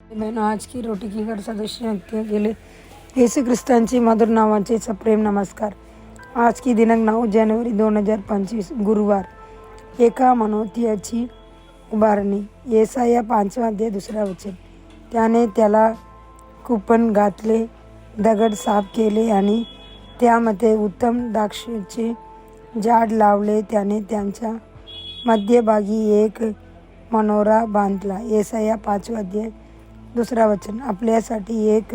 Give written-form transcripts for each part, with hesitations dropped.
बहनों, आज की रोटी की घर सदस्य गेले येशू ख्रिस्तांची मधुर नावाचे सप्रेम नमस्कार. आज की दिनांक 9 जानेवारी 2025 गुरुवार. एका मनोतीयाची उभारणी. येसाया 5 अध्याय 2 वचन. त्याने त्याला कुंपण घातले, दगड साफ केले आणि त्यामध्ये उत्तम द्राक्षाचे झाड लावले. त्याने त्यांच्या मध्यभागी एक मनोरा बांधला. येसाया 5 अध्याय 2 वचन. आपल्यासाठी एक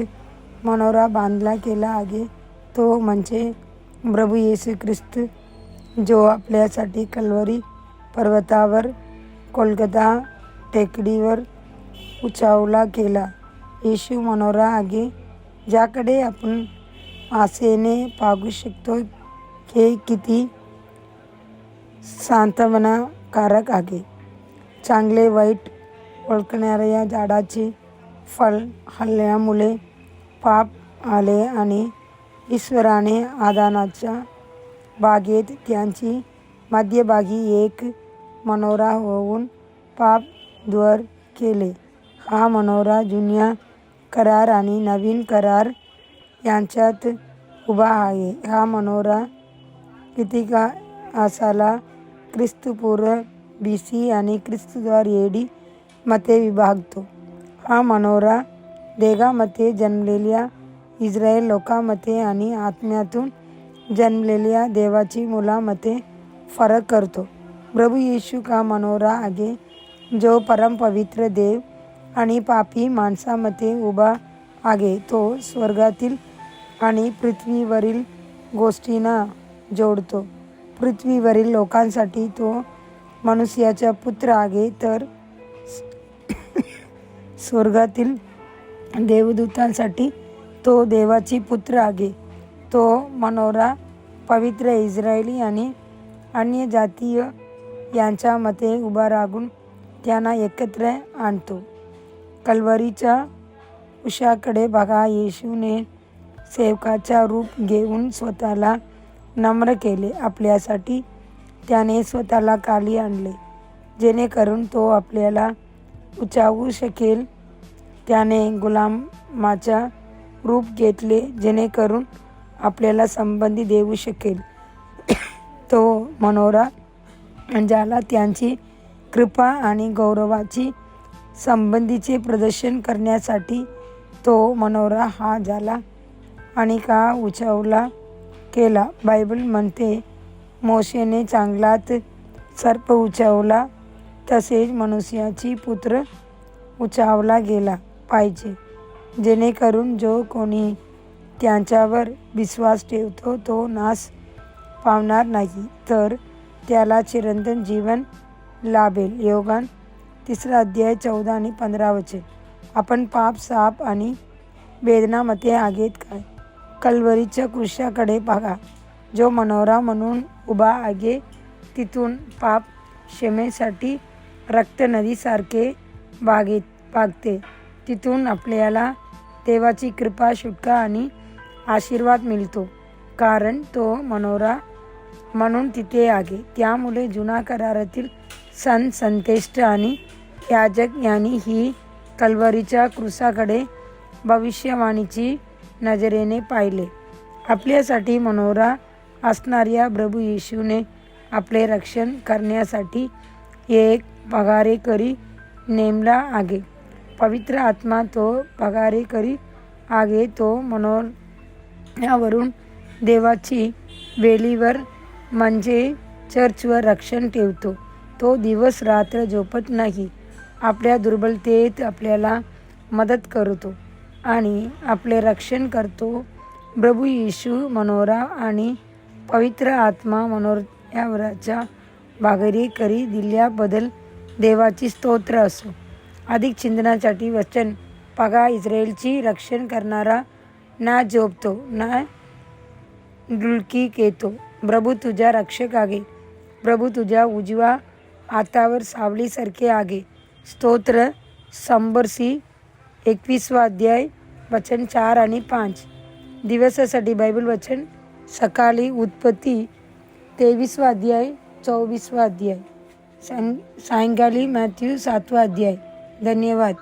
मनोरा बांधला गेला आहे, तो म्हणजे प्रभू येशू ख्रिस्त, जो आपल्यासाठी कल्वरी पर्वतावर गोलगोथा टेकडीवर उंचावला गेला. येशू मनोरा आहे, ज्याकडे आपण आशेने पाहू शकतो. हे किती सांत्वनाकारक आहे. चांगले वाईट ओळखणाऱ्या झाडाचे फळ खाल्ल्यामुळे पाप आले आणि ईश्वराने आदानाच्या बागेत त्यांची मध्यभागी एक मनोरा होऊन पाप दूर केले. हा मनोरा जुन्या करार आणि नवीन करार यांच्यात उभा आहे. हा मनोरा इतिहासाला ख्रिस्तपूर्व BC आणि ख्रिस्तद्वार AD मध्ये विभागतो. हा मनोरा देहामध्ये जन्मलेल्या इस्रायल लोकांमध्ये आणि आत्म्यातून जन्मलेल्या देवाची मुलांमध्ये फरक करतो. प्रभू येशू हा मनोरा आहे, जो परमपवित्र देव आणि पापी माणसामध्ये उभा आहे. तो स्वर्गातील आणि पृथ्वीवरील गोष्टींना जोडतो. पृथ्वीवरील लोकांसाठी तो मनुष्याचा पुत्र आहे, तर स्वर्गातील देवदूतांसाठी तो देवाची पुत्र आहे. तो मनोरा पवित्र इस्रायली आणि अन्य जातीय यांच्यामध्ये उभा राहून त्यांना एकत्र आणतो. कल्वरीच्या उशाकडे बघा. येशूने सेवकाचा रूप घेऊन स्वतःला नम्र केले. आपल्यासाठी त्याने स्वतःला खाली आणले, जेणेकरून तो आपल्याला उंचावू शकेल. त्याने गुलामाचा रूप घेतले, जेणेकरून आपल्याला संबंधी देऊ शकेल. तो मनोरा ज्याला त्यांची कृपा आणि गौरवाची संबंधीचे प्रदर्शन करण्यासाठी तो मनोरा हा झाला आणि का उंचावला केला. बायबल म्हणते, मोशेने चांगलाच सर्प उंचावला, तसेच मनुष्याची पुत्र उंचावला गेला पाहिजे, जेणेकरून जो कोणी त्यांच्यावर विश्वास ठेवतो तो नाश पावणार नाही, तर त्याला चिरंतन जीवन लाभेल. योहान 3 अध्याय 14 आणि 15 वचन. आपण पाप, शाप आणि वेदनामध्ये आहेत काय? कल्वरीच्या क्रूसाकडे बघा. जो मनोरा म्हणून उभा आहे, तिथून पाप क्षमेसाठी रक्त नदीसारखे वागते. तिथून आपल्याला देवाची कृपा, सुटका आणि आशीर्वाद मिळतो, कारण तो मनोरा म्हणून तिथे आहे. त्यामुळे जुना करारातील संत, संतेष्ट आणि याजक यांनी ही कल्वरीच्या क्रूसाकडे भविष्यवाणीची नजरेने पाहिले. आपल्यासाठी मनोरा असणाऱ्या प्रभू येशूने आपले रक्षण करण्यासाठी एक पगारेकरी नेमला आहे. पवित्र आत्मा तो पगारेकरी आहे. तो मनोऱ्यावरून देवाची वेलीवर म्हणजे चर्चवर रक्षण ठेवतो. तो दिवस रात्र झोपत नाही. आपल्या दुर्बलतेत आपल्याला मदत करतो आणि आपले रक्षण करतो. प्रभू येशू मनोरा आणि पवित्र आत्मा मनोऱ्यावरचा भागीदारी दिल्याबद्दल देवाची स्तोत्र असो. अधिक चिंतनासाठी वचन पहा. इस्रायलची रक्षण करणारा ना झोपतो ना डुलकी घेतो. प्रभू तुझा रक्षक आहे. प्रभू तुझ्या उजव्या हातावर सावलीसारखे आहे. स्तोत्र 100 21 अध्याय वचन 4 आणि 5. दिवसासाठी बायबल वचन सकाळी उत्पत्ती 23 अध्याय 24 अध्याय. सायंकाळी मॅथ्यू 7 अध्याय. धन्यवाद.